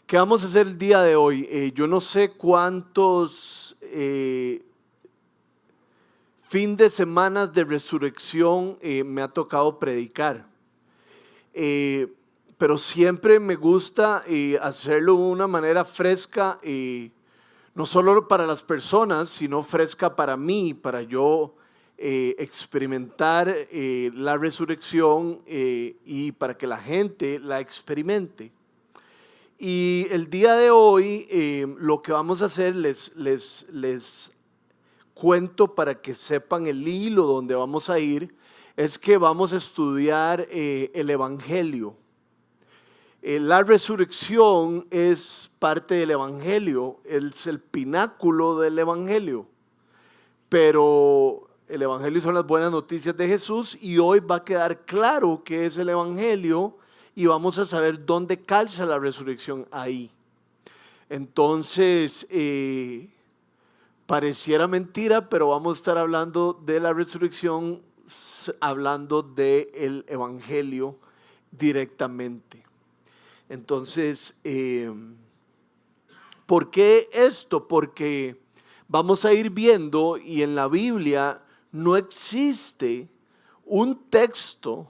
¿Qué vamos a hacer el día de hoy? Yo no sé cuántos fin de semana de resurrección me ha tocado predicar, pero siempre me gusta hacerlo de una manera fresca, no solo para las personas, sino fresca para mí, para yo experimentar la resurrección y para que la gente la experimente. Y el día de hoy lo que vamos a hacer, les cuento para que sepan el hilo donde vamos a ir, es que vamos a estudiar el Evangelio. La resurrección es parte del Evangelio, es el pináculo del Evangelio, pero el Evangelio son las buenas noticias de Jesús y hoy va a quedar claro qué es el Evangelio y vamos a saber dónde calza la resurrección ahí. Entonces, pareciera mentira, pero vamos a estar hablando de la resurrección, hablando del Evangelio directamente. Entonces, ¿por qué esto? Porque vamos a ir viendo y en la Biblia no existe un texto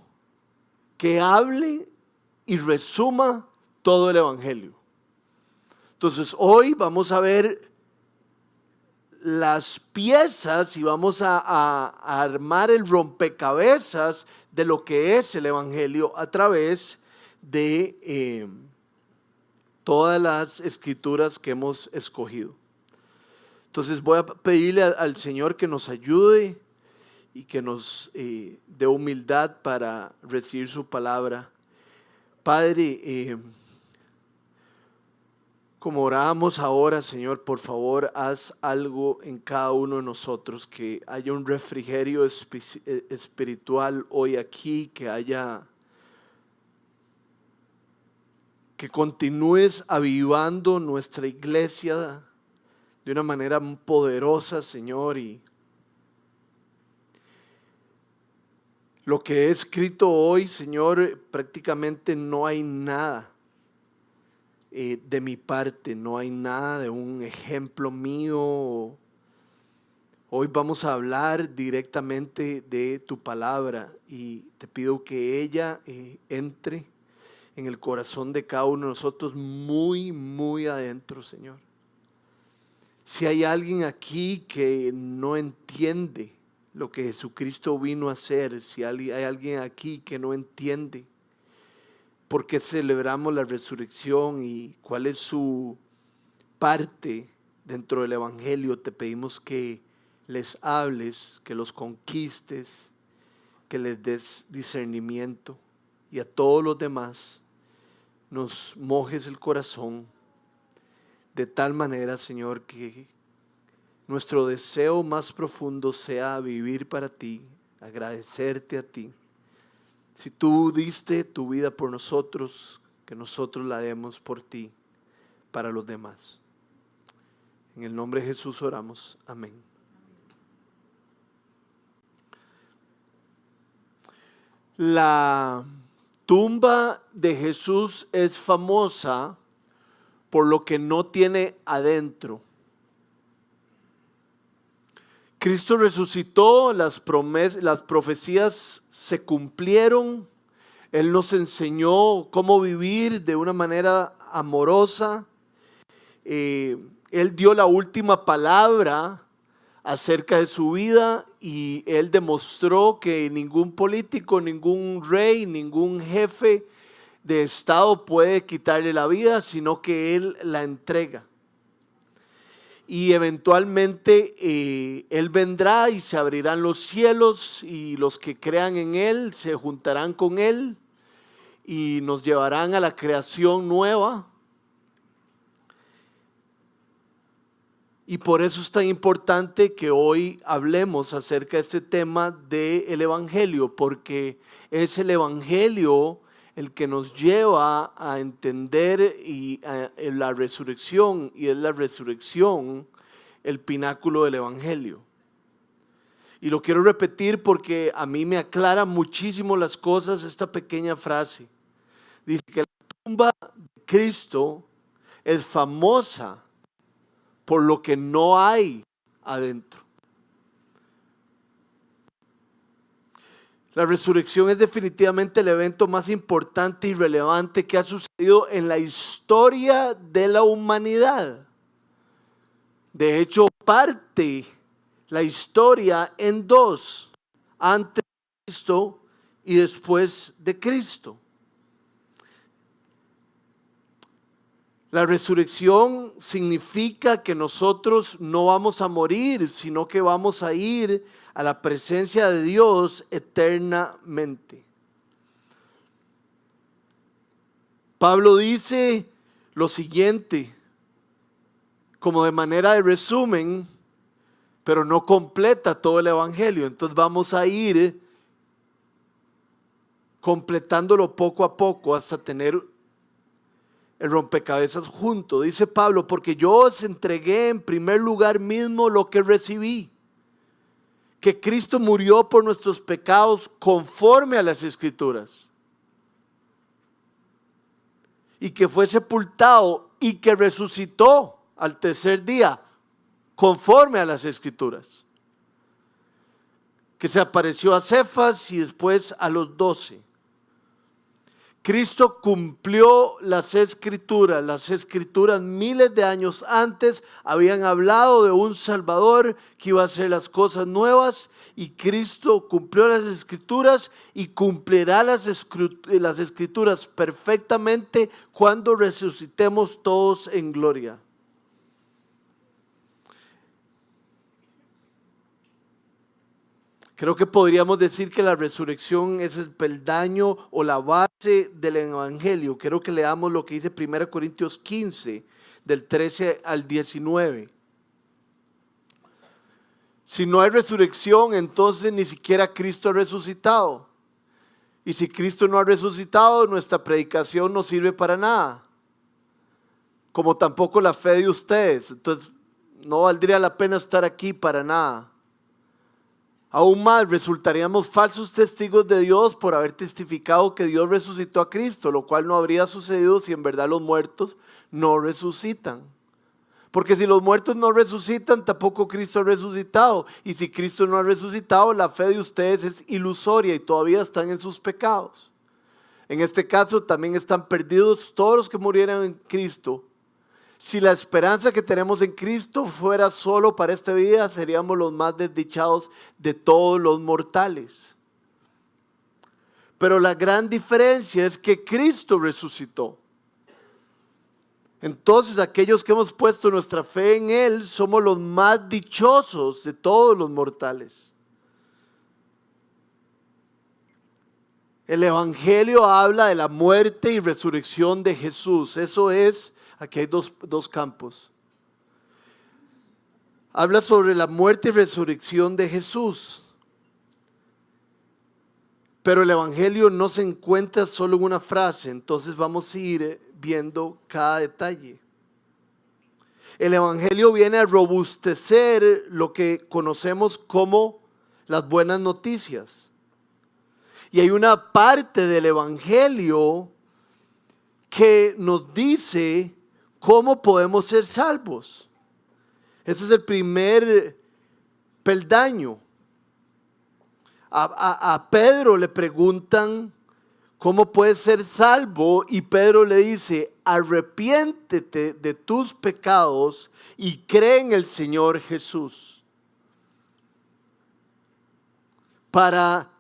que hable y resuma todo el Evangelio. Entonces hoy vamos a ver las piezas y vamos a armar el rompecabezas de lo que es el Evangelio a través de todas las escrituras que hemos escogido. Entonces voy a pedirle al Señor que nos ayude y que nos dé humildad para recibir su palabra. Padre, como orábamos ahora, Señor, por favor, haz algo en cada uno de nosotros, que haya un refrigerio espiritual hoy aquí, que continúes avivando nuestra iglesia de una manera poderosa, Señor, y lo que he escrito hoy, Señor, prácticamente no hay nada de mi parte, no hay nada de un ejemplo mío. Hoy vamos a hablar directamente de tu palabra y te pido que ella entre en el corazón de cada uno de nosotros muy, muy adentro, Señor. Si hay alguien aquí que no entiende lo que Jesucristo vino a hacer, si hay alguien aquí que no entiende por qué celebramos la resurrección y cuál es su parte dentro del Evangelio, te pedimos que les hables, que los conquistes, que les des discernimiento y a todos los demás nos mojes el corazón de tal manera, Señor, que nuestro deseo más profundo sea vivir para ti, agradecerte a ti. Si tú diste tu vida por nosotros, que nosotros la demos por ti, para los demás. En el nombre de Jesús oramos. Amén. La tumba de Jesús es famosa por lo que no tiene adentro. Cristo resucitó, las profecías se cumplieron, Él nos enseñó cómo vivir de una manera amorosa, Él dio la última palabra acerca de su vida y Él demostró que ningún político, ningún rey, ningún jefe de Estado puede quitarle la vida, sino que Él la entrega. Y eventualmente Él vendrá y se abrirán los cielos y los que crean en Él se juntarán con Él y nos llevarán a la creación nueva. Y por eso es tan importante que hoy hablemos acerca de este tema del Evangelio, porque es el Evangelio el que nos lleva a entender la resurrección, y es la resurrección el pináculo del Evangelio. Y lo quiero repetir porque a mí me aclara muchísimo las cosas esta pequeña frase. Dice que la tumba de Cristo es famosa por lo que no hay adentro. La resurrección es definitivamente el evento más importante y relevante que ha sucedido en la historia de la humanidad. De hecho, parte la historia en dos: antes de Cristo y después de Cristo. La resurrección significa que nosotros no vamos a morir, sino que vamos a ir a la presencia de Dios eternamente. Pablo dice lo siguiente, como de manera de resumen, pero no completa todo el evangelio. Entonces vamos a ir completándolo poco a poco hasta tener el rompecabezas junto. Dice Pablo: porque yo os entregué en primer lugar mismo lo que recibí, que Cristo murió por nuestros pecados conforme a las Escrituras, y que fue sepultado y que resucitó al tercer día conforme a las Escrituras, que se apareció a Cefas y después a los 12. Cristo cumplió las escrituras. Las escrituras miles de años antes habían hablado de un Salvador que iba a hacer las cosas nuevas, y Cristo cumplió las escrituras y cumplirá las escrituras perfectamente cuando resucitemos todos en gloria. Creo que podríamos decir que la resurrección es el peldaño o la base del evangelio. Quiero que leamos lo que dice 1 Corintios 15, del 13 al 19. Si no hay resurrección, entonces ni siquiera Cristo ha resucitado. Y si Cristo no ha resucitado, nuestra predicación no sirve para nada, como tampoco la fe de ustedes. Entonces no valdría la pena estar aquí para nada. Aún más, resultaríamos falsos testigos de Dios por haber testificado que Dios resucitó a Cristo, lo cual no habría sucedido si en verdad los muertos no resucitan. Porque si los muertos no resucitan, tampoco Cristo ha resucitado. Y si Cristo no ha resucitado, la fe de ustedes es ilusoria y todavía están en sus pecados. En este caso también están perdidos todos los que murieron en Cristo. Si la esperanza que tenemos en Cristo fuera solo para esta vida, seríamos los más desdichados de todos los mortales. Pero la gran diferencia es que Cristo resucitó. Entonces, aquellos que hemos puesto nuestra fe en Él somos los más dichosos de todos los mortales. El Evangelio habla de la muerte y resurrección de Jesús. Eso es. Aquí hay dos campos. Habla sobre la muerte y resurrección de Jesús. Pero el Evangelio no se encuentra solo en una frase. Entonces vamos a ir viendo cada detalle. El Evangelio viene a robustecer lo que conocemos como las buenas noticias. Y hay una parte del Evangelio que nos dice cómo podemos ser salvos. Ese es el primer peldaño. A Pedro le preguntan cómo puedes ser salvo, y Pedro le dice: arrepiéntete de tus pecados y cree en el Señor Jesús. Para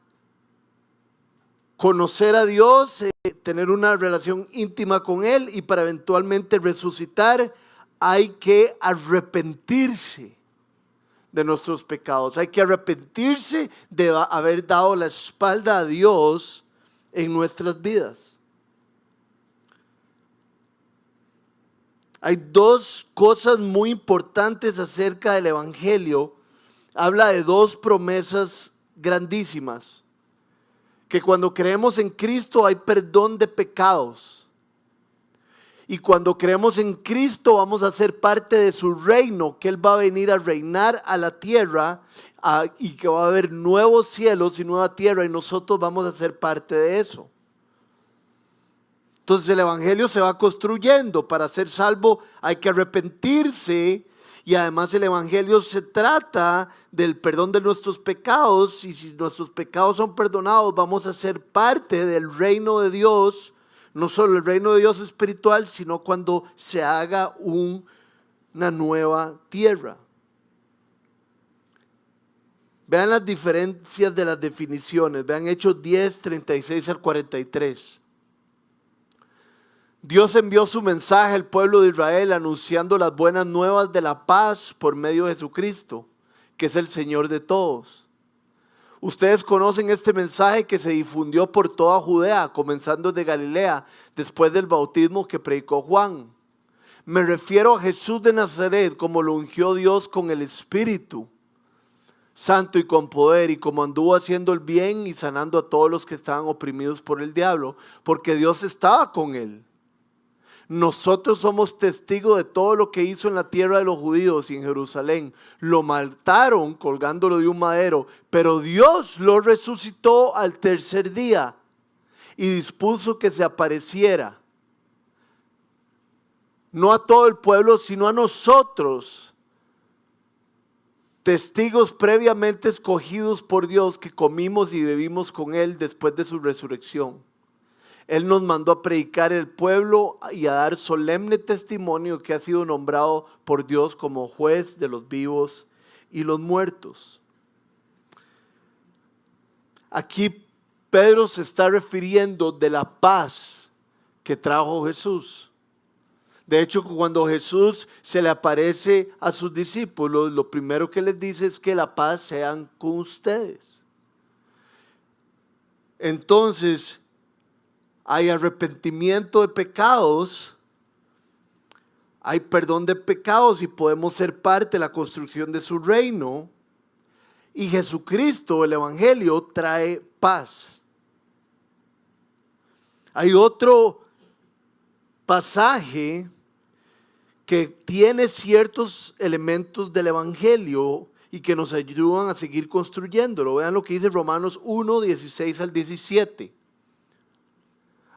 conocer a Dios, tener una relación íntima con Él, y para eventualmente resucitar, hay que arrepentirse de nuestros pecados. Hay que arrepentirse de haber dado la espalda a Dios en nuestras vidas. Hay dos cosas muy importantes acerca del Evangelio. Habla de dos promesas grandísimas. Que cuando creemos en Cristo hay perdón de pecados. Y cuando creemos en Cristo vamos a ser parte de su reino, que Él va a venir a reinar a la tierra, y que va a haber nuevos cielos y nueva tierra, y nosotros vamos a ser parte de eso. Entonces el evangelio se va construyendo. Para ser salvo hay que arrepentirse, y además el evangelio se trata del perdón de nuestros pecados, y si nuestros pecados son perdonados vamos a ser parte del reino de Dios, no solo el reino de Dios espiritual, sino cuando se haga una nueva tierra. Vean las diferencias de las definiciones. Vean Hechos 10, 36 al 43. Dios envió su mensaje al pueblo de Israel anunciando las buenas nuevas de la paz por medio de Jesucristo, que es el Señor de todos. Ustedes conocen este mensaje que se difundió por toda Judea, comenzando de Galilea, después del bautismo que predicó Juan. Me refiero a Jesús de Nazaret, como lo ungió Dios con el Espíritu Santo y con poder, y como anduvo haciendo el bien y sanando a todos los que estaban oprimidos por el diablo, porque Dios estaba con él. Nosotros somos testigos de todo lo que hizo en la tierra de los judíos y en Jerusalén. Lo mataron colgándolo de un madero, pero Dios lo resucitó al tercer día y dispuso que se apareciera, no a todo el pueblo, sino a nosotros, testigos previamente escogidos por Dios, que comimos y bebimos con Él después de su resurrección. Él nos mandó a predicar el pueblo y a dar solemne testimonio que ha sido nombrado por Dios como juez de los vivos y los muertos. Aquí Pedro se está refiriendo de la paz que trajo Jesús. De hecho, cuando Jesús se le aparece a sus discípulos, lo primero que les dice es que la paz sean con ustedes. Entonces, hay arrepentimiento de pecados, hay perdón de pecados y podemos ser parte de la construcción de su reino. Y Jesucristo, el evangelio, trae paz. Hay otro pasaje que tiene ciertos elementos del evangelio y que nos ayudan a seguir construyéndolo. Vean lo que dice Romanos 1, 16 al 17.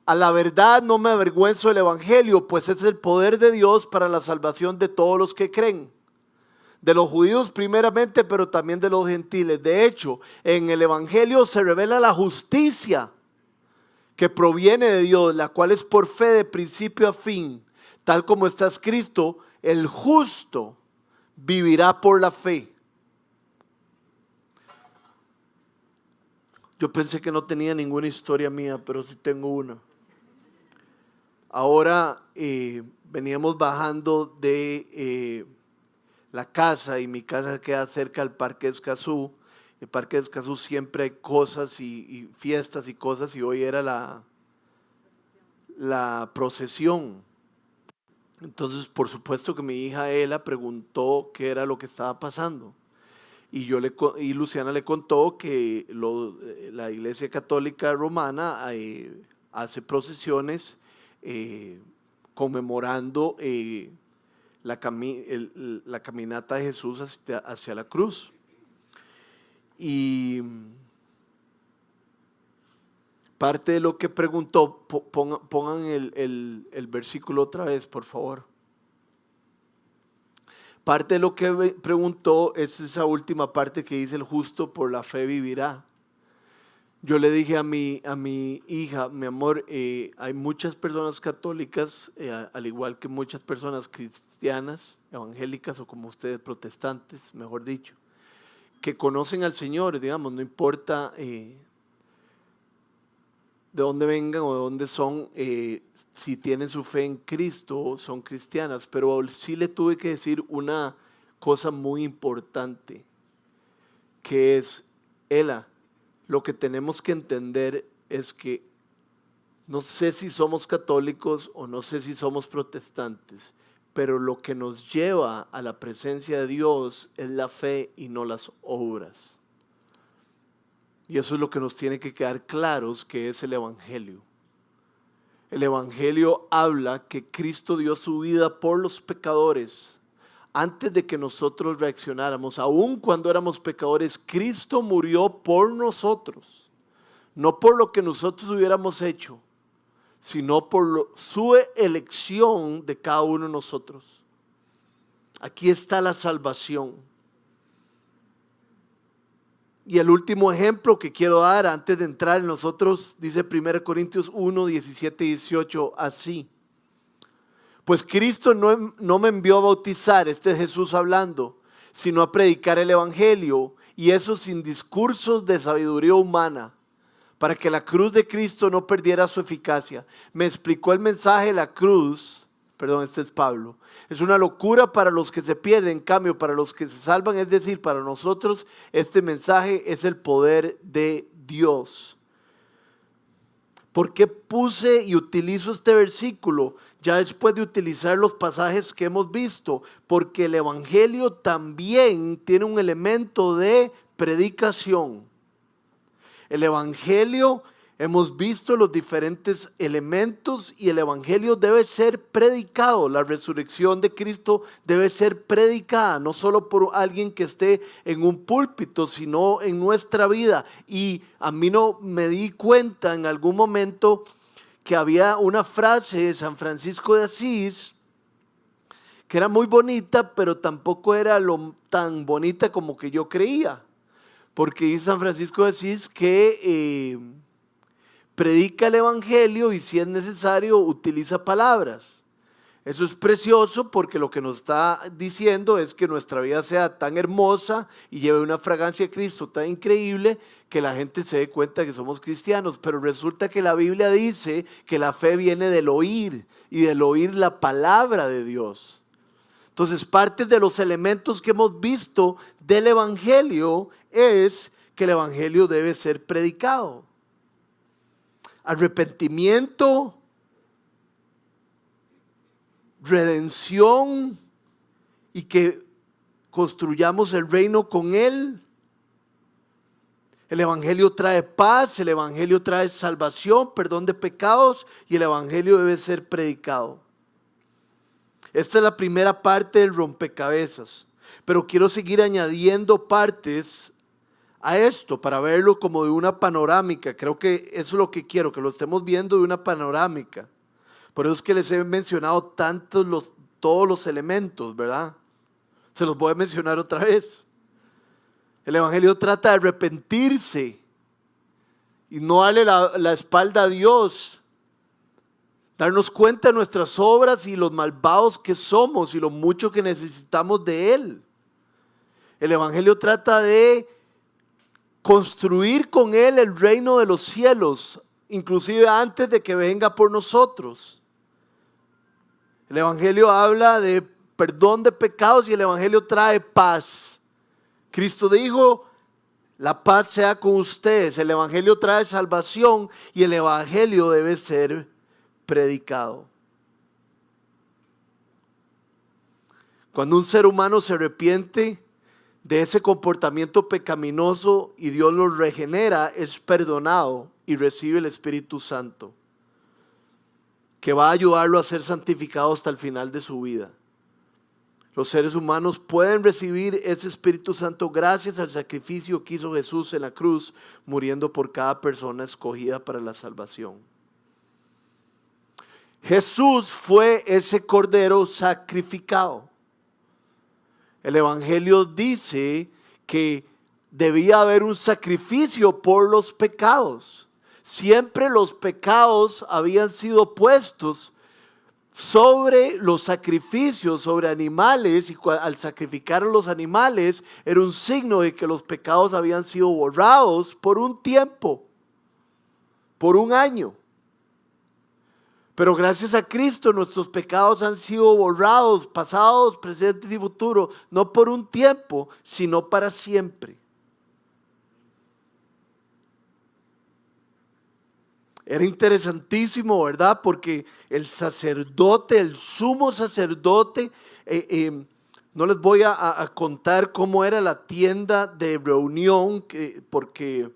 A la verdad no me avergüenzo del evangelio, pues es el poder de Dios para la salvación de todos los que creen. De los judíos primeramente, pero también de los gentiles. De hecho, en el evangelio se revela la justicia que proviene de Dios, la cual es por fe de principio a fin. Tal como está escrito, el justo vivirá por la fe. Yo pensé que no tenía ninguna historia mía, pero sí tengo una. Ahora veníamos bajando de la casa, y mi casa queda cerca del Parque de Escazú. El Parque de Escazú siempre hay cosas y fiestas y cosas, y hoy era la procesión. Entonces, por supuesto que mi hija Ela preguntó qué era lo que estaba pasando. Y Luciana le contó que la Iglesia Católica Romana hace procesiones conmemorando la caminata de Jesús hacia la cruz. Y parte de lo que preguntó, pongan el versículo otra vez, por favor. Parte de lo que preguntó es esa última parte que dice: el justo por la fe vivirá. Yo le dije a mi hija: mi amor, hay muchas personas católicas, al igual que muchas personas cristianas, evangélicas, o como ustedes, protestantes, mejor dicho, que conocen al Señor, digamos, no importa de dónde vengan o de dónde son, si tienen su fe en Cristo, son cristianas. Pero sí le tuve que decir una cosa muy importante, que es: Ela, lo que tenemos que entender es que no sé si somos católicos o no sé si somos protestantes, pero lo que nos lleva a la presencia de Dios es la fe y no las obras. Y eso es lo que nos tiene que quedar claros, que es el evangelio. El evangelio habla que Cristo dio su vida por los pecadores. Antes de que nosotros reaccionáramos, aun cuando éramos pecadores, Cristo murió por nosotros. No por lo que nosotros hubiéramos hecho, sino por su elección de cada uno de nosotros. Aquí está la salvación. Y el último ejemplo que quiero dar antes de entrar en nosotros, dice 1 Corintios 1, 17 y 18, así. Pues Cristo no me envió a bautizar, este es Jesús hablando, sino a predicar el evangelio, y eso sin discursos de sabiduría humana, para que la cruz de Cristo no perdiera su eficacia. Me explicó el mensaje de la cruz, perdón, este es Pablo, es una locura para los que se pierden, en cambio para los que se salvan, es decir, para nosotros, este mensaje es el poder de Dios. ¿Por qué puse y utilizo este versículo ya después de utilizar los pasajes que hemos visto? Porque el evangelio también tiene un elemento de predicación. El evangelio, hemos visto los diferentes elementos y el evangelio debe ser predicado. La resurrección de Cristo debe ser predicada, no solo por alguien que esté en un púlpito, sino en nuestra vida. Y a mí no me di cuenta en algún momento que había una frase de San Francisco de Asís que era muy bonita, pero tampoco era tan bonita como que yo creía. Porque dice San Francisco de Asís que predica el evangelio y si es necesario utiliza palabras. Eso es precioso porque lo que nos está diciendo es que nuestra vida sea tan hermosa y lleve una fragancia de Cristo tan increíble que la gente se dé cuenta que somos cristianos. Pero resulta que la Biblia dice que la fe viene del oír y del oír la palabra de Dios. Entonces, parte de los elementos que hemos visto del evangelio es que el evangelio debe ser predicado. Arrepentimiento, redención y que construyamos el reino con Él. El evangelio trae paz, el evangelio trae salvación, perdón de pecados y el evangelio debe ser predicado. Esta es la primera parte del rompecabezas, pero quiero seguir añadiendo partes a esto para verlo como de una panorámica. Creo que eso es lo que quiero, que lo estemos viendo de una panorámica. Por eso es que les he mencionado todos los elementos, ¿verdad? Se los voy a mencionar otra vez. El evangelio trata de arrepentirse y no darle la espalda a Dios. Darnos cuenta de nuestras obras y los malvados que somos y lo mucho que necesitamos de Él. El evangelio trata de construir con Él el reino de los cielos, inclusive antes de que venga por nosotros. El evangelio habla de perdón de pecados y el evangelio trae paz. Cristo dijo, la paz sea con ustedes. El evangelio trae salvación y el evangelio debe ser predicado. Cuando un ser humano se arrepiente de ese comportamiento pecaminoso y Dios lo regenera, es perdonado y recibe el Espíritu Santo, que va a ayudarlo a ser santificado hasta el final de su vida. Los seres humanos pueden recibir ese Espíritu Santo gracias al sacrificio que hizo Jesús en la cruz, muriendo por cada persona escogida para la salvación. Jesús fue ese cordero sacrificado. El evangelio dice que debía haber un sacrificio por los pecados. Siempre los pecados habían sido puestos sobre los sacrificios, sobre animales, y al sacrificar a los animales era un signo de que los pecados habían sido borrados por un tiempo, por un año. Pero gracias a Cristo nuestros pecados han sido borrados, pasados, presentes y futuros, no por un tiempo, sino para siempre. Era interesantísimo, ¿verdad? Porque el sacerdote, el sumo sacerdote, no les voy a contar cómo era la tienda de reunión, porque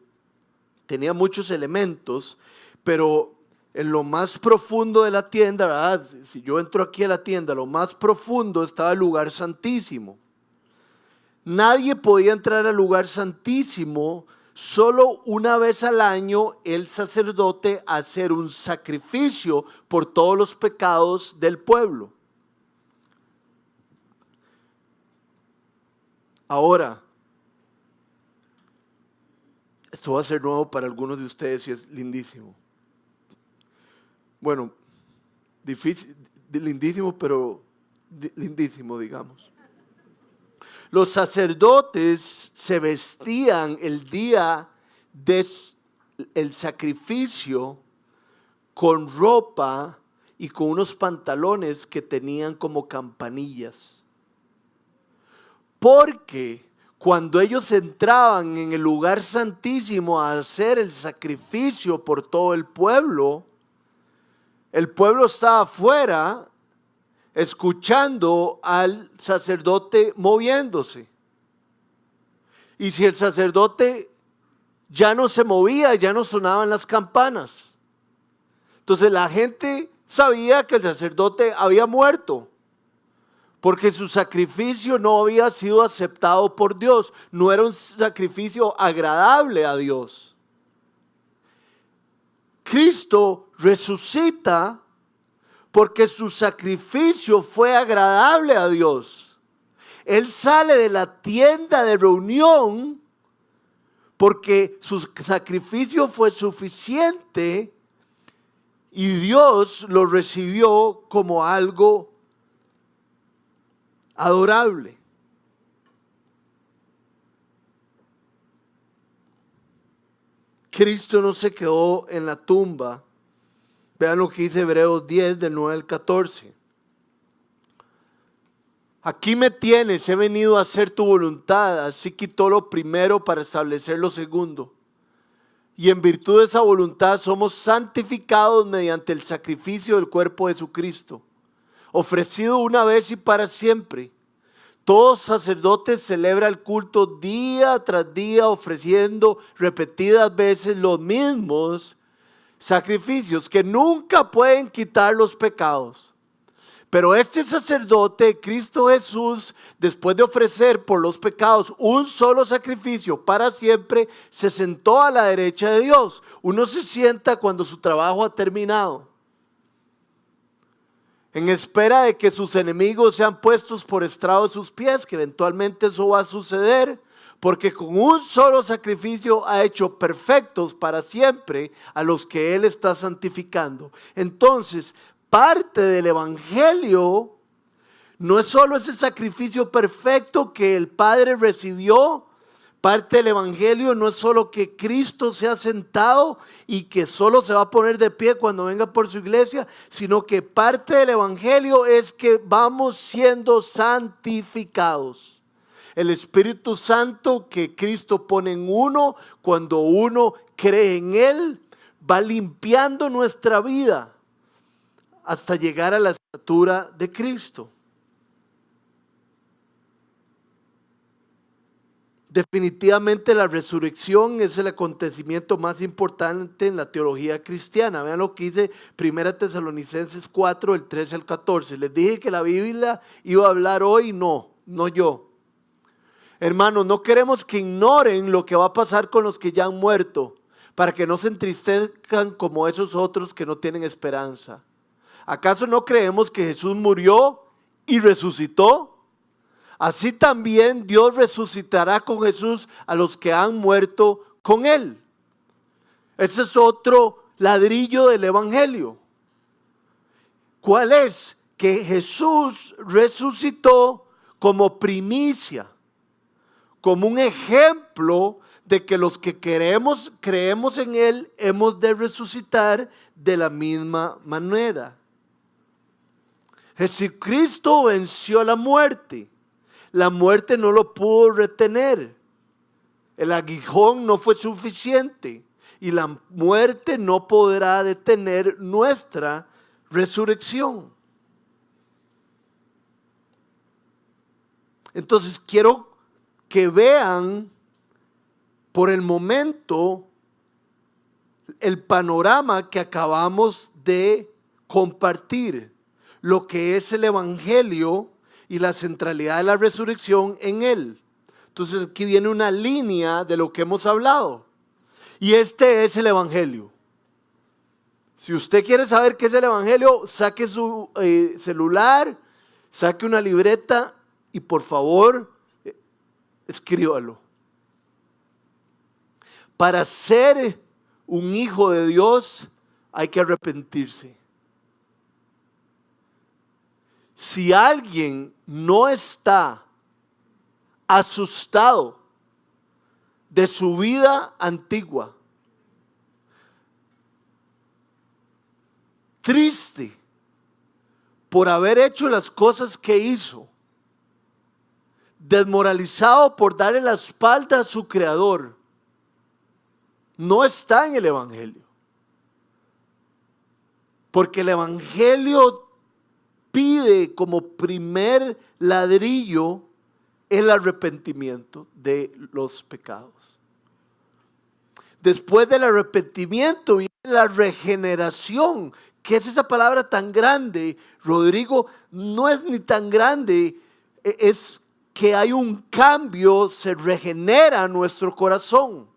tenía muchos elementos, pero en lo más profundo de la tienda, ¿verdad? Si yo entro aquí a la tienda, lo más profundo estaba el lugar santísimo. Nadie podía entrar al lugar santísimo solo una vez al año el sacerdote hacer un sacrificio por todos los pecados del pueblo. Ahora, esto va a ser nuevo para algunos de ustedes y es lindísimo. Bueno, difícil, lindísimo, pero lindísimo, digamos. Los sacerdotes se vestían el día del sacrificio con ropa y con unos pantalones que tenían como campanillas. Porque cuando ellos entraban en el lugar santísimo a hacer el sacrificio por todo el pueblo estaba afuera escuchando al sacerdote moviéndose. Y si el sacerdote ya no se movía, ya no sonaban las campanas. Entonces la gente sabía que el sacerdote había muerto, porque su sacrificio no había sido aceptado por Dios, no era un sacrificio agradable a Dios. Cristo resucita porque su sacrificio fue agradable a Dios. Él sale de la tienda de reunión porque su sacrificio fue suficiente y Dios lo recibió como algo adorable. Cristo no se quedó en la tumba. Vean lo que dice Hebreos 10, del 9 al 14. Aquí me tienes, he venido a hacer tu voluntad, así quitó lo primero para establecer lo segundo. Y en virtud de esa voluntad somos santificados mediante el sacrificio del cuerpo de Jesucristo, ofrecido una vez y para siempre. Todo sacerdote celebra el culto día tras día, ofreciendo repetidas veces los mismos sacrificios que nunca pueden quitar los pecados. Pero este sacerdote, Cristo Jesús, después de ofrecer por los pecados un solo sacrificio para siempre, se sentó a la derecha de Dios. Uno se sienta cuando su trabajo ha terminado, en espera de que sus enemigos sean puestos por estrado de sus pies, que eventualmente eso va a suceder, porque con un solo sacrificio ha hecho perfectos para siempre a los que Él está santificando. Entonces, parte del evangelio no es solo ese sacrificio perfecto que el Padre recibió. Parte del evangelio no es solo que Cristo se ha sentado y que solo se va a poner de pie cuando venga por su iglesia, sino que parte del evangelio es que vamos siendo santificados. El Espíritu Santo que Cristo pone en uno, cuando uno cree en Él, va limpiando nuestra vida hasta llegar a la estatura de Cristo. Definitivamente la resurrección es el acontecimiento más importante en la teología cristiana. Vean lo que dice 1 Tesalonicenses 4, del 13 al 14. Les dije que la Biblia iba a hablar hoy, no yo. Hermanos, no queremos que ignoren lo que va a pasar con los que ya han muerto, para que no se entristezcan como esos otros que no tienen esperanza. ¿Acaso no creemos que Jesús murió y resucitó? Así también Dios resucitará con Jesús a los que han muerto con Él. Ese es otro ladrillo del evangelio. ¿Cuál es? Que Jesús resucitó como primicia, como un ejemplo de que los que creemos en Él, hemos de resucitar de la misma manera. Jesucristo venció la muerte. La muerte no lo pudo retener. El aguijón no fue suficiente. Y la muerte no podrá detener nuestra resurrección. Entonces quiero que vean por el momento el panorama que acabamos de compartir, lo que es el evangelio y la centralidad de la resurrección en él. Entonces aquí viene una línea de lo que hemos hablado. Y este es el Evangelio. Si usted quiere saber qué es el Evangelio, saque su celular, saque una libreta y por favor, escríbalo. Para ser un hijo de Dios hay que arrepentirse. Si alguien no está asustado de su vida antigua, triste por haber hecho las cosas que hizo, desmoralizado por darle la espalda a su creador, no está en el Evangelio. Porque el Evangelio pide como primer ladrillo el arrepentimiento de los pecados. Después del arrepentimiento viene la regeneración. ¿Qué es esa palabra tan grande? Rodrigo, no es ni tan grande, es que hay un cambio, se regenera nuestro corazón.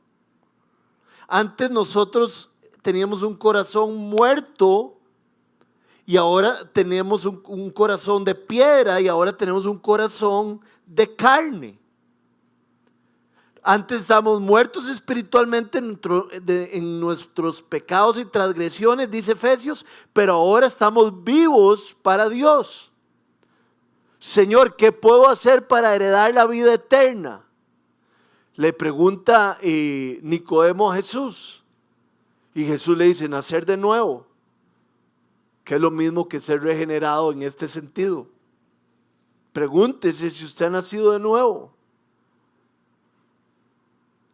Antes nosotros teníamos un corazón muerto y ahora tenemos un corazón de piedra y ahora tenemos un corazón de carne. Antes estábamos muertos espiritualmente en nuestros pecados y transgresiones, dice Efesios, pero ahora estamos vivos para Dios. Señor, ¿qué puedo hacer para heredar la vida eterna? Le pregunta Nicodemo a Jesús. Y Jesús le dice, nacer de nuevo, que es lo mismo que ser regenerado en este sentido. Pregúntese si usted ha nacido de nuevo.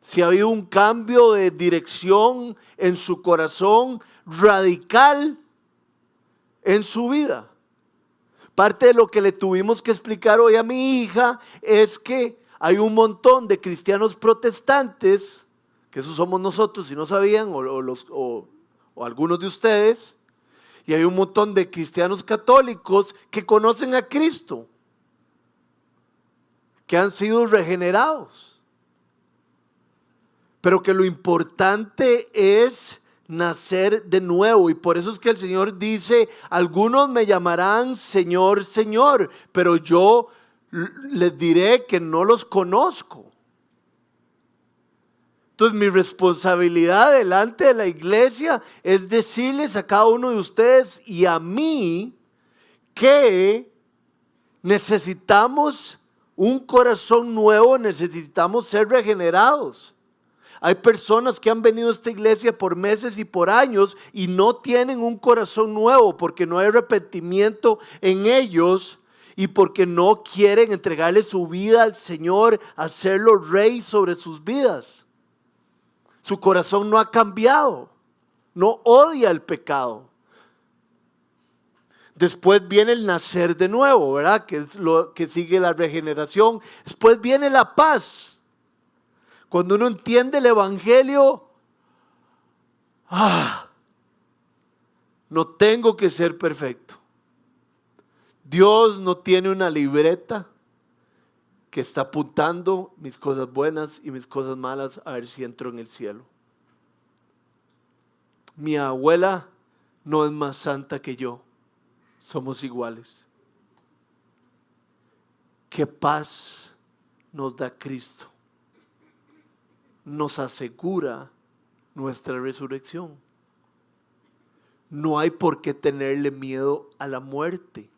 Si ha habido un cambio de dirección en su corazón radical en su vida. Parte de lo que le tuvimos que explicar hoy a mi hija es que hay un montón de cristianos protestantes, que esos somos nosotros si no sabían, o algunos de ustedes, y hay un montón de cristianos católicos que conocen a Cristo, que han sido regenerados. Pero que lo importante es nacer de nuevo. Y por eso es que el Señor dice, algunos me llamarán Señor, Señor, pero yo les diré que no los conozco. Entonces mi responsabilidad delante de la iglesia es decirles a cada uno de ustedes y a mí que necesitamos un corazón nuevo, necesitamos ser regenerados. Hay personas que han venido a esta iglesia por meses y por años y no tienen un corazón nuevo porque no hay arrepentimiento en ellos y porque no quieren entregarle su vida al Señor, hacerlo rey sobre sus vidas. Su corazón no ha cambiado, no odia el pecado. Después viene el nacer de nuevo, ¿verdad? Que es lo que sigue la regeneración. Después viene la paz. Cuando uno entiende el Evangelio, no tengo que ser perfecto. Dios no tiene una libreta que está apuntando mis cosas buenas y mis cosas malas a ver si entro en el cielo. Mi abuela no es más santa que yo. Somos iguales. ¿Qué paz nos da Cristo? Nos asegura nuestra resurrección. No hay por qué tenerle miedo a la muerte.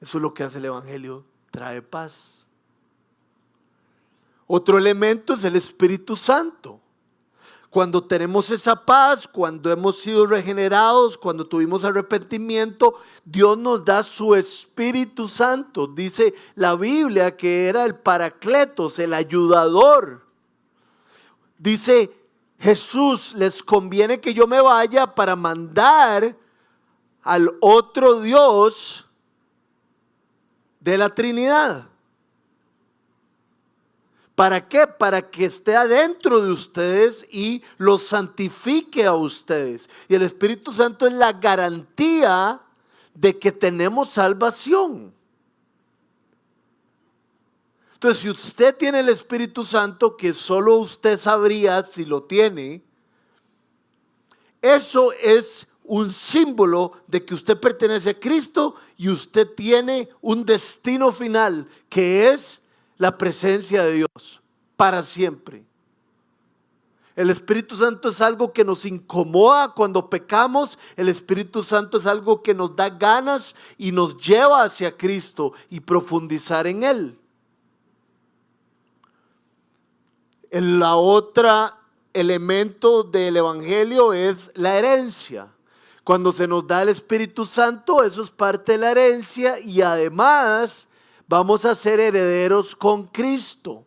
Eso es lo que hace el Evangelio, trae paz. Otro elemento es el Espíritu Santo. Cuando tenemos esa paz, cuando hemos sido regenerados, cuando tuvimos arrepentimiento, Dios nos da su Espíritu Santo. Dice la Biblia que era el Paracletos, el ayudador. Dice Jesús, les conviene que yo me vaya para mandar al otro Dios de la Trinidad. ¿Para qué? Para que esté adentro de ustedes y los santifique a ustedes. Y el Espíritu Santo es la garantía de que tenemos salvación. Entonces, si usted tiene el Espíritu Santo, que solo usted sabría si lo tiene, eso es un símbolo de que usted pertenece a Cristo y usted tiene un destino final, que es la presencia de Dios para siempre. El Espíritu Santo es algo que nos incomoda cuando pecamos. El Espíritu Santo es algo que nos da ganas y nos lleva hacia Cristo y profundizar en Él. La otra elemento del Evangelio es la herencia. Cuando se nos da el Espíritu Santo, eso es parte de la herencia y además vamos a ser herederos con Cristo.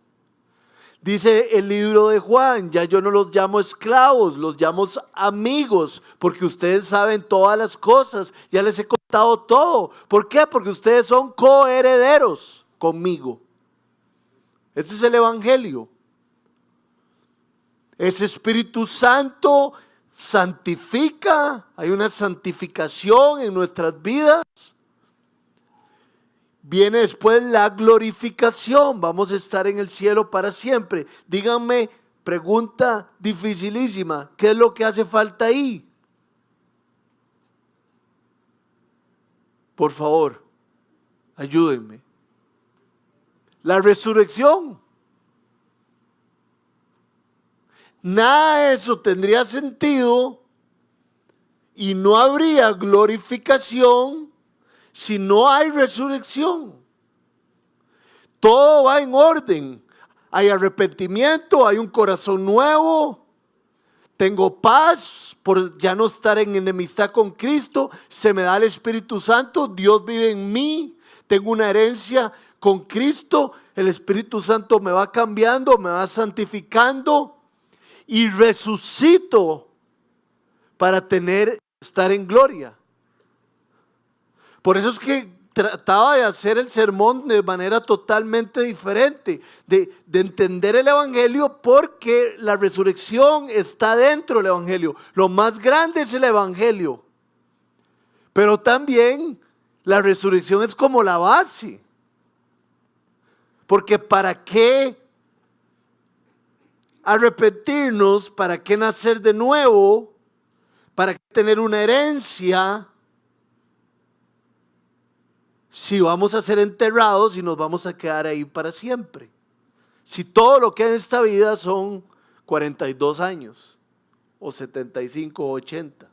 Dice el libro de Juan, ya yo no los llamo esclavos, los llamo amigos, porque ustedes saben todas las cosas, ya les he contado todo. ¿Por qué? Porque ustedes son coherederos conmigo. Ese es el Evangelio. Ese Espíritu Santo santifica, hay una santificación en nuestras vidas. Viene después la glorificación, vamos a estar en el cielo para siempre. Díganme, pregunta dificilísima, ¿qué es lo que hace falta ahí? Por favor, ayúdenme. La resurrección. Nada de eso tendría sentido y no habría glorificación si no hay resurrección. Todo va en orden. Hay arrepentimiento, hay un corazón nuevo. Tengo paz por ya no estar en enemistad con Cristo. Se me da el Espíritu Santo. Dios vive en mí. Tengo una herencia con Cristo. El Espíritu Santo me va cambiando, me va santificando. Y resucito para estar en gloria. Por eso es que trataba de hacer el sermón de manera totalmente diferente, de entender el Evangelio, porque la resurrección está dentro del Evangelio. Lo más grande es el Evangelio, pero también la resurrección es como la base. Porque ¿para qué arrepentirnos? ¿Para qué nacer de nuevo? ¿Para qué tener una herencia? Si vamos a ser enterrados y nos vamos a quedar ahí para siempre. Si todo lo que hay en esta vida son 42 años, o 75 o 80.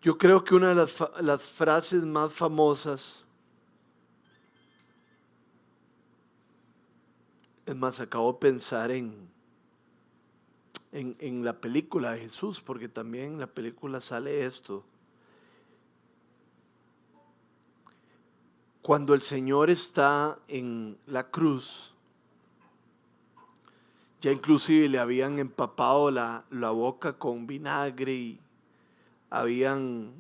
Yo creo que una de las frases más famosas, es más, acabo de pensar en la película de Jesús, porque también en la película sale esto. Cuando el Señor está en la cruz, ya inclusive le habían empapado la boca con vinagre y habían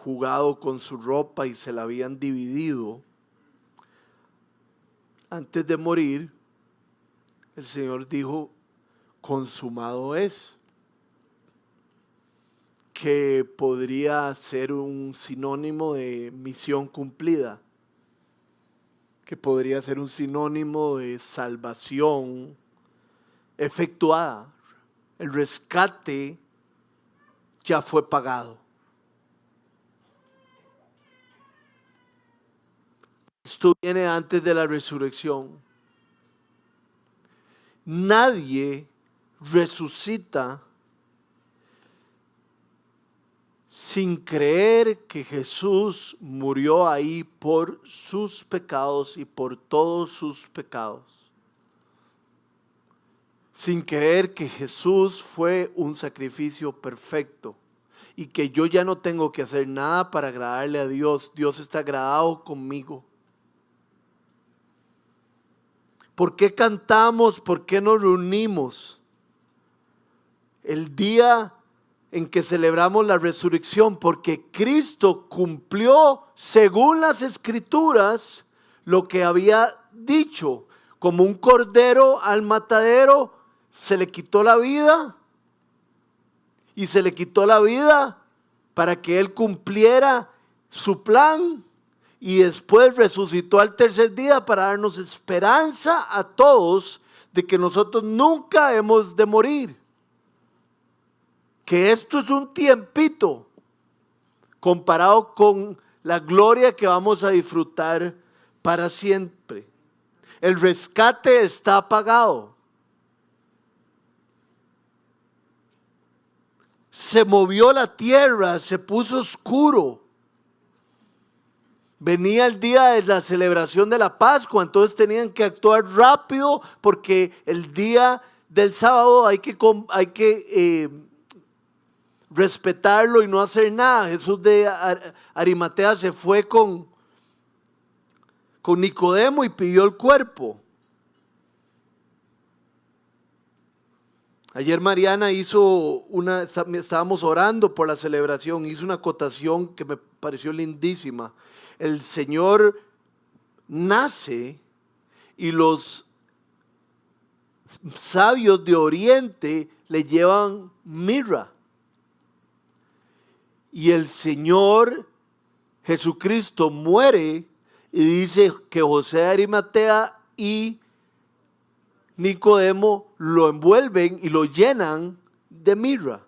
jugado con su ropa y se la habían dividido. Antes de morir, el Señor dijo, consumado es, que podría ser un sinónimo de misión cumplida, que podría ser un sinónimo de salvación efectuada. El rescate ya fue pagado. Esto viene antes de la resurrección. Nadie resucita sin creer que Jesús murió ahí por sus pecados y por todos sus pecados. Sin creer que Jesús fue un sacrificio perfecto y que yo ya no tengo que hacer nada para agradarle a Dios. Dios está agradado conmigo. ¿Por qué cantamos? ¿Por qué nos reunimos? El día en que celebramos la resurrección, porque Cristo cumplió según las Escrituras lo que había dicho. Como un cordero al matadero, se le quitó la vida, y se le quitó la vida para que Él cumpliera su plan, y después resucitó al tercer día para darnos esperanza a todos de que nosotros nunca hemos de morir. Que esto es un tiempito comparado con la gloria que vamos a disfrutar para siempre. El rescate está pagado. Se movió la tierra, se puso oscuro. Venía el día de la celebración de la Pascua, entonces tenían que actuar rápido porque el día del sábado hay que respetarlo y no hacer nada. Jesús de Arimatea se fue con Nicodemo y pidió el cuerpo. Ayer Mariana estábamos orando por la celebración, hizo una acotación que me pareció lindísima. El Señor nace y los sabios de Oriente le llevan mirra. Y el Señor Jesucristo muere y dice que José de Arimatea y Nicodemo lo envuelven y lo llenan de mirra.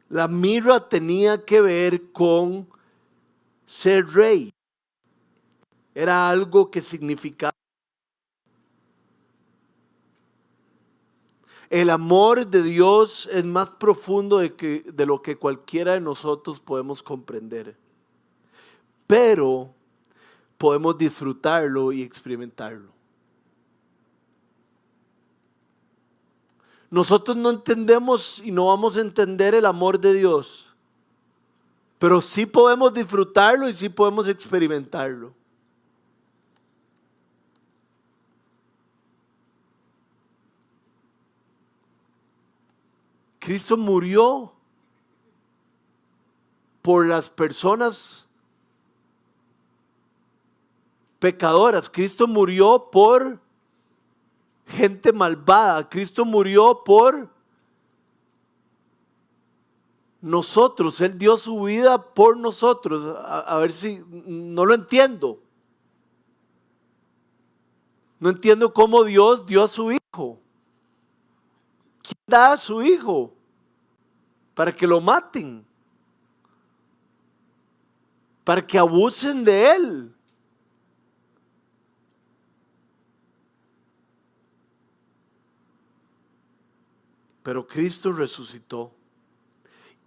La mirra tenía que ver con ser rey. Era algo que significaba. El amor de Dios es más profundo de lo que cualquiera de nosotros podemos comprender. Pero podemos disfrutarlo y experimentarlo. Nosotros no entendemos y no vamos a entender el amor de Dios, pero sí podemos disfrutarlo y sí podemos experimentarlo. Cristo murió por las personas pecadoras. Cristo murió por gente malvada. Cristo murió por nosotros. Él dio su vida por nosotros. A ver si no lo entiendo. No entiendo cómo Dios dio a su hijo. ¿Quién da a su hijo? Para que lo maten. Para que abusen de él. Pero Cristo resucitó.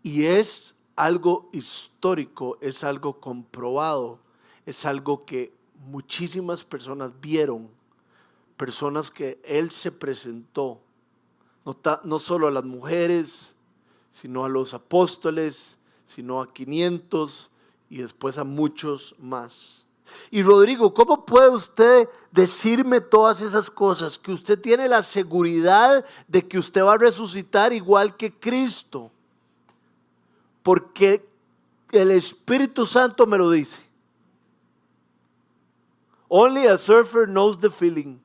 Y es algo histórico, es algo comprobado, es algo que muchísimas personas vieron. Personas que Él se presentó. No solo a las mujeres, sino a los apóstoles, sino a 500 y después a muchos más. Y Rodrigo, ¿cómo puede usted decirme todas esas cosas? Que usted tiene la seguridad de que usted va a resucitar igual que Cristo. Porque el Espíritu Santo me lo dice. Only a surfer knows the feeling.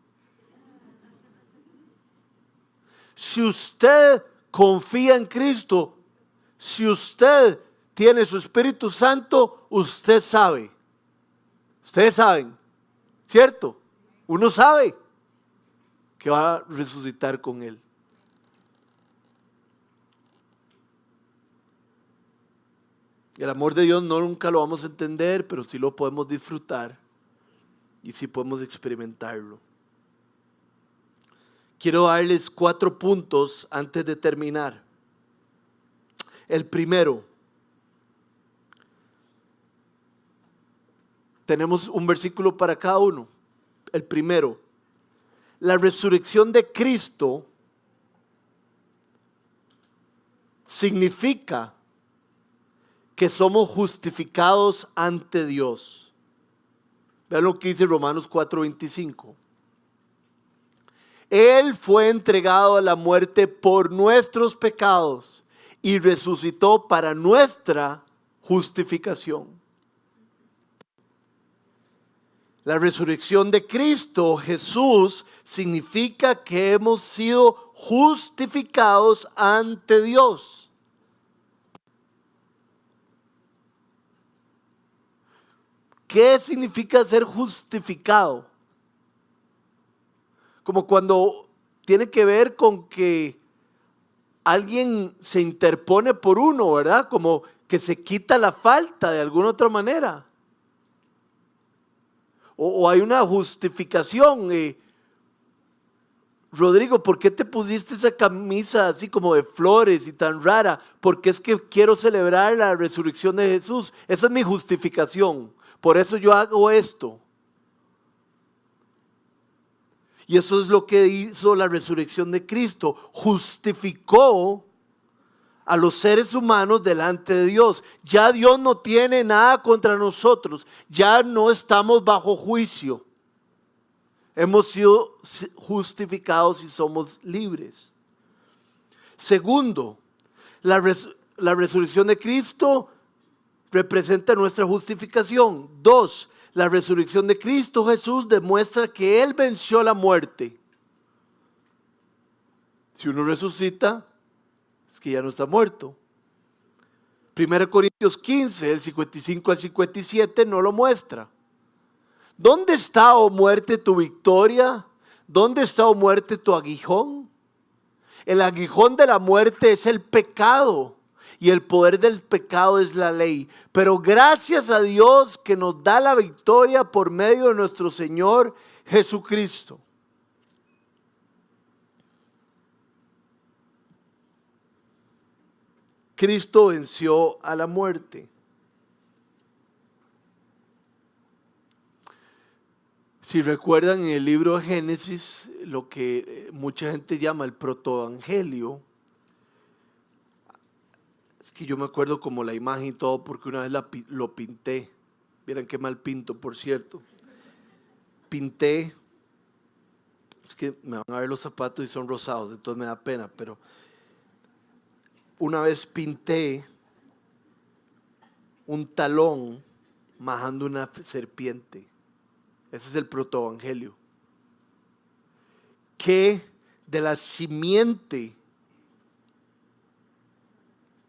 Si usted confía en Cristo, si usted tiene su Espíritu Santo, usted sabe. Ustedes saben, ¿cierto? Uno sabe que va a resucitar con Él. El amor de Dios nunca lo vamos a entender, pero sí lo podemos disfrutar y sí podemos experimentarlo. Quiero darles 4 puntos antes de terminar. El primero, tenemos un versículo para cada uno. El primero, la resurrección de Cristo significa que somos justificados ante Dios. Vean lo que dice Romanos 4:25. Él fue entregado a la muerte por nuestros pecados y resucitó para nuestra justificación. La resurrección de Cristo Jesús significa que hemos sido justificados ante Dios. ¿Qué significa ser justificado? Como cuando tiene que ver con que alguien se interpone por uno, ¿verdad? Como que se quita la falta de alguna otra manera. O hay una justificación. Rodrigo, ¿por qué te pusiste esa camisa así como de flores y tan rara? Porque es que quiero celebrar la resurrección de Jesús. Esa es mi justificación. Por eso yo hago esto. Y eso es lo que hizo la resurrección de Cristo. Justificó a los seres humanos delante de Dios. Ya Dios no tiene nada contra nosotros. Ya no estamos bajo juicio. Hemos sido justificados y somos libres. Segundo, la resurrección de Cristo representa nuestra justificación. 2, la resurrección de Cristo Jesús demuestra que Él venció la muerte. Si uno resucita, es que ya no está muerto. 1 Corintios 15, del 55 al 57, no lo muestra. ¿Dónde está, oh muerte, tu victoria? ¿Dónde está, oh muerte, tu aguijón? El aguijón de la muerte es el pecado. Y el poder del pecado es la ley. Pero gracias a Dios que nos da la victoria por medio de nuestro Señor Jesucristo. Cristo venció a la muerte. Si recuerdan en el libro de Génesis, lo que mucha gente llama el protoevangelio, es que yo me acuerdo como la imagen y todo, porque una vez lo pinté. Vieran qué mal pinto, por cierto. Pinté, es que me van a ver los zapatos y son rosados, entonces me da pena, pero una vez pinté un talón majando una serpiente. Ese es el protoevangelio. Que de la simiente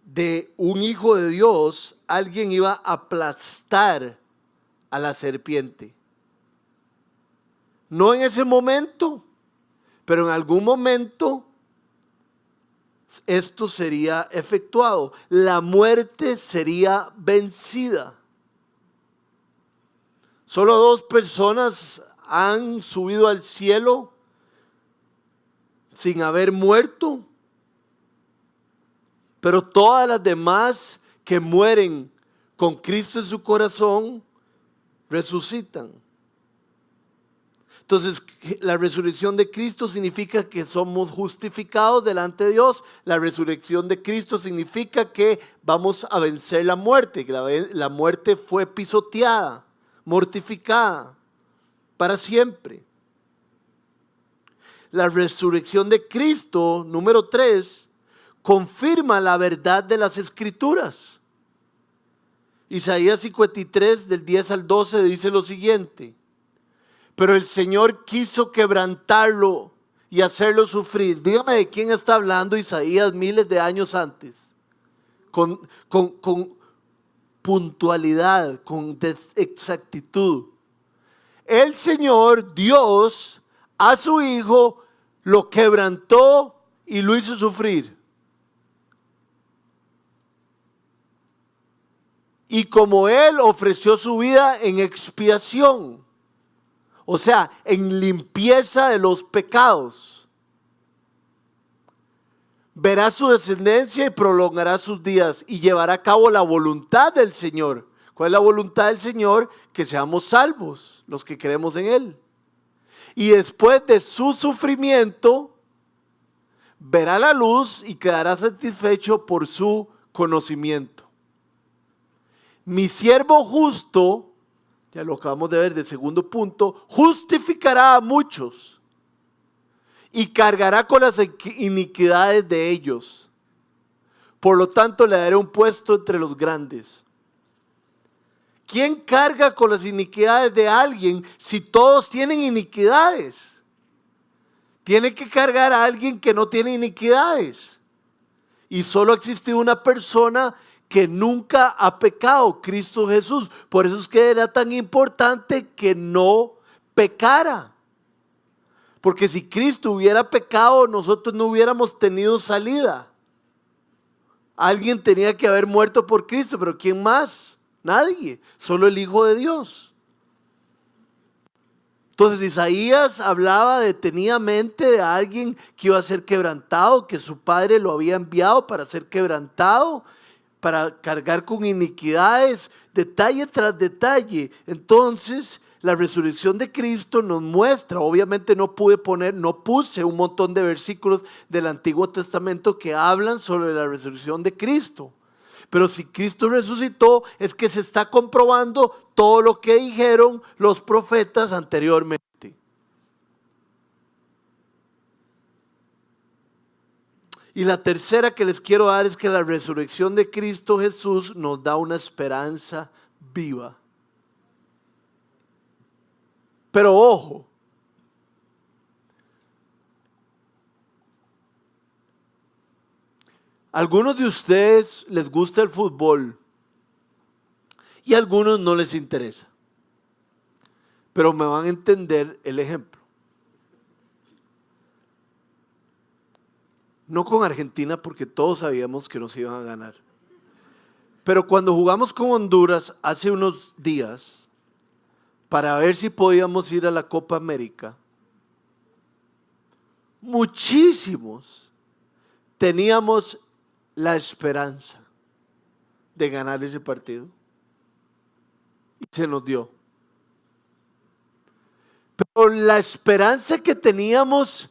de un hijo de Dios, alguien iba a aplastar a la serpiente. No en ese momento, pero en algún momento esto sería efectuado. La muerte sería vencida. Solo 2 personas han subido al cielo sin haber muerto. Pero todas las demás que mueren con Cristo en su corazón, resucitan. Entonces, la resurrección de Cristo significa que somos justificados delante de Dios. La resurrección de Cristo significa que vamos a vencer la muerte, que la muerte fue pisoteada, mortificada para siempre. La resurrección de Cristo, número 3, confirma la verdad de las Escrituras. Isaías 53, del 10 al 12, dice lo siguiente: pero el Señor quiso quebrantarlo y hacerlo sufrir. Dígame de quién está hablando Isaías miles de años antes. Con puntualidad, con exactitud. El Señor, Dios, a su Hijo lo quebrantó y lo hizo sufrir. Y como Él ofreció su vida en expiación, o sea, en limpieza de los pecados, verá su descendencia y prolongará sus días y llevará a cabo la voluntad del Señor. ¿Cuál es la voluntad del Señor? Que seamos salvos, los que creemos en Él. Y después de su sufrimiento, verá la luz y quedará satisfecho por su conocimiento. Mi siervo justo, ya lo acabamos de ver de segundo punto, justificará a muchos y cargará con las iniquidades de ellos. Por lo tanto, le daré un puesto entre los grandes. ¿Quién carga con las iniquidades de alguien si todos tienen iniquidades? Tiene que cargar a alguien que no tiene iniquidades. Y solo existe una persona que nunca ha pecado, Cristo Jesús. Por eso es que era tan importante que no pecara. Porque si Cristo hubiera pecado, nosotros no hubiéramos tenido salida. Alguien tenía que haber muerto por Cristo, pero ¿quién más? Nadie, solo el Hijo de Dios. Entonces Isaías hablaba detenidamente de alguien que iba a ser quebrantado, que su padre lo había enviado para ser quebrantado, para cargar con iniquidades, detalle tras detalle. Entonces la resurrección de Cristo nos muestra, obviamente no puse un montón de versículos del Antiguo Testamento que hablan sobre la resurrección de Cristo. Pero si Cristo resucitó, es que se está comprobando todo lo que dijeron los profetas anteriormente. Y la tercera que les quiero dar es que la resurrección de Cristo Jesús nos da una esperanza viva. Pero ojo, algunos de ustedes les gusta el fútbol y a algunos no les interesa. Pero me van a entender el ejemplo. No con Argentina porque todos sabíamos que nos iban a ganar. Pero cuando jugamos con Honduras hace unos días, para ver si podíamos ir a la Copa América, muchísimos teníamos la esperanza de ganar ese partido. Y se nos dio. Pero la esperanza que teníamos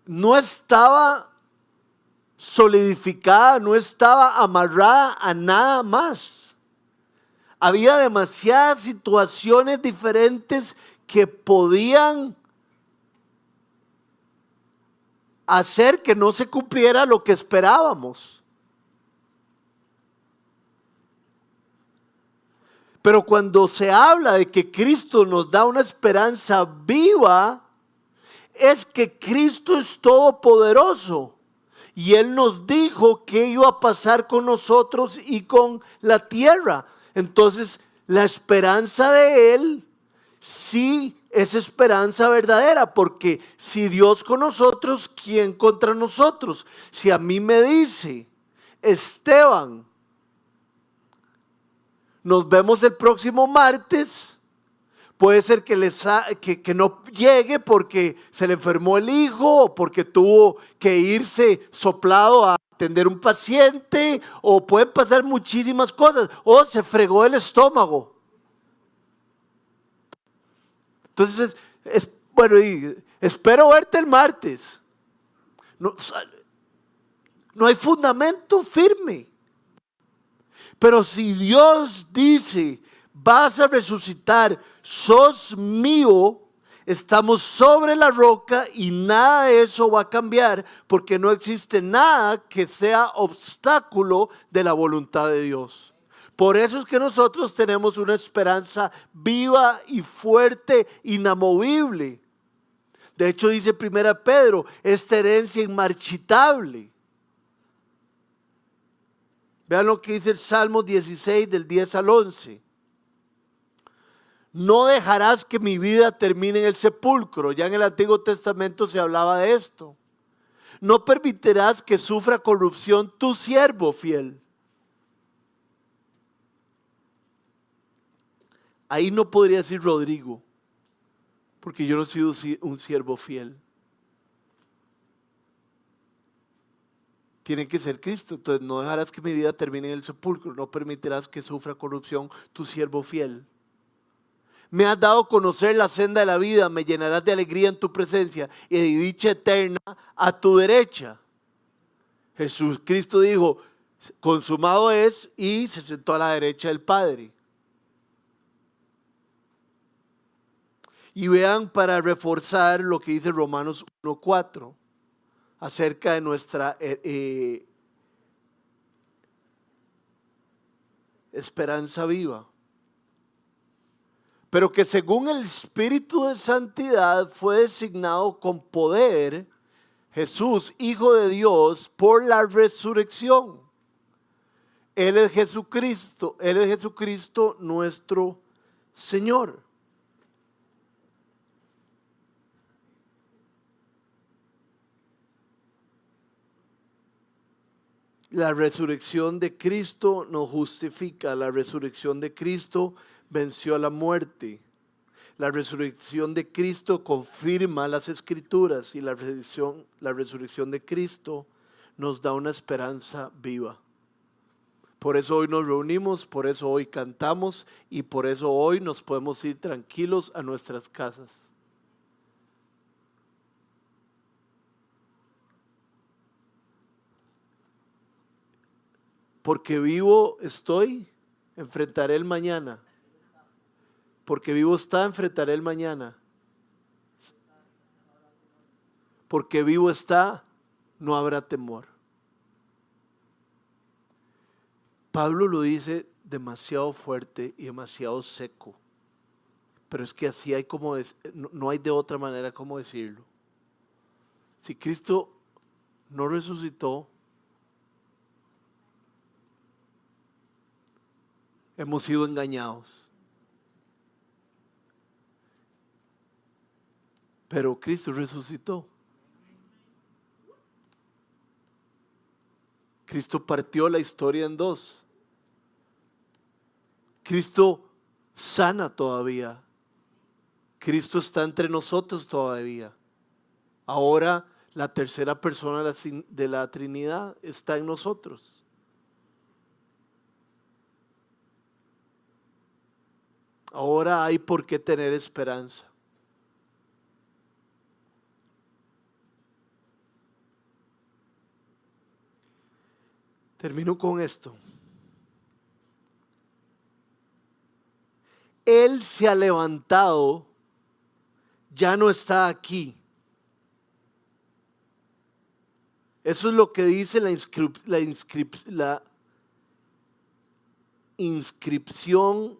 no estaba solidificada, no estaba amarrada a nada más. Había demasiadas situaciones diferentes que podían hacer que no se cumpliera lo que esperábamos. Pero cuando se habla de que Cristo nos da una esperanza viva, es que Cristo es todopoderoso. Y Él nos dijo qué iba a pasar con nosotros y con la tierra. Entonces, la esperanza de Él sí es esperanza verdadera, porque si Dios con nosotros, ¿quién contra nosotros? Si a mí me dice, Esteban, nos vemos el próximo martes, puede ser que no llegue porque se le enfermó el hijo o porque tuvo que irse soplado a atender un paciente, o pueden pasar muchísimas cosas, o se fregó el estómago. Entonces, bueno, espero verte el martes. No hay fundamento firme. Pero si Dios dice, vas a resucitar, sos mío, estamos sobre la roca y nada de eso va a cambiar, porque no existe nada que sea obstáculo de la voluntad de Dios. Por eso es que nosotros tenemos una esperanza viva y fuerte, inamovible. De hecho dice 1 Pedro, esta herencia inmarchitable. Vean lo que dice el Salmo 16 del 10 al 11. No dejarás que mi vida termine en el sepulcro. Ya en el Antiguo Testamento se hablaba de esto. No permitirás que sufra corrupción tu siervo fiel. Ahí no podría decir Rodrigo, porque yo no he sido un siervo fiel. Tiene que ser Cristo. Entonces no dejarás que mi vida termine en el sepulcro. No permitirás que sufra corrupción tu siervo fiel. Me has dado a conocer la senda de la vida, me llenarás de alegría en tu presencia y de dicha eterna a tu derecha. Jesucristo dijo, consumado es, y se sentó a la derecha del Padre. Y vean, para reforzar lo que dice Romanos 1:4 acerca de nuestra esperanza viva. Pero que según el Espíritu de Santidad fue designado con poder Jesús, Hijo de Dios, por la resurrección. Él es Jesucristo nuestro Señor. La resurrección de Cristo nos justifica. La resurrección de Cristo venció a la muerte. La resurrección de Cristo confirma las Escrituras y la resurrección de Cristo nos da una esperanza viva. Por eso hoy nos reunimos, por eso hoy cantamos y por eso hoy nos podemos ir tranquilos a nuestras casas. Porque vivo estoy, enfrentaré el mañana. Porque vivo está, enfrentaré el mañana. Porque vivo está, no habrá temor. Pablo lo dice demasiado fuerte y demasiado seco. Pero es que así hay como, no hay de otra manera como decirlo. Si Cristo no resucitó, hemos sido engañados. Pero Cristo resucitó. Cristo partió la historia en dos. Cristo sana todavía. Cristo está entre nosotros todavía. Ahora la tercera persona de la Trinidad está en nosotros. Ahora hay por qué tener esperanza. Termino con esto. Él se ha levantado, ya no está aquí. Eso es lo que dice la inscripción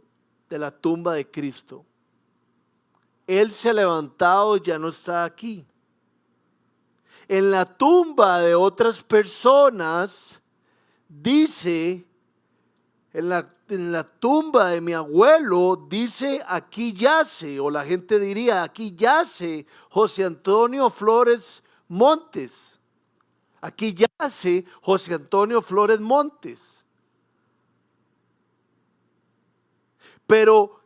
de la tumba de Cristo. Él se ha levantado, ya no está aquí. En la tumba de otras personas dice, en la tumba de mi abuelo dice, aquí yace, o la gente diría, aquí yace José Antonio Flores Montes. Aquí yace José Antonio Flores Montes. Pero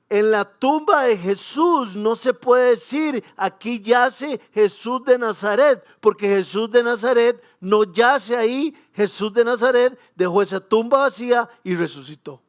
en la tumba de Jesús no se puede decir, aquí yace Jesús de Nazaret, porque Jesús de Nazaret no yace ahí. Jesús de Nazaret dejó esa tumba vacía y resucitó.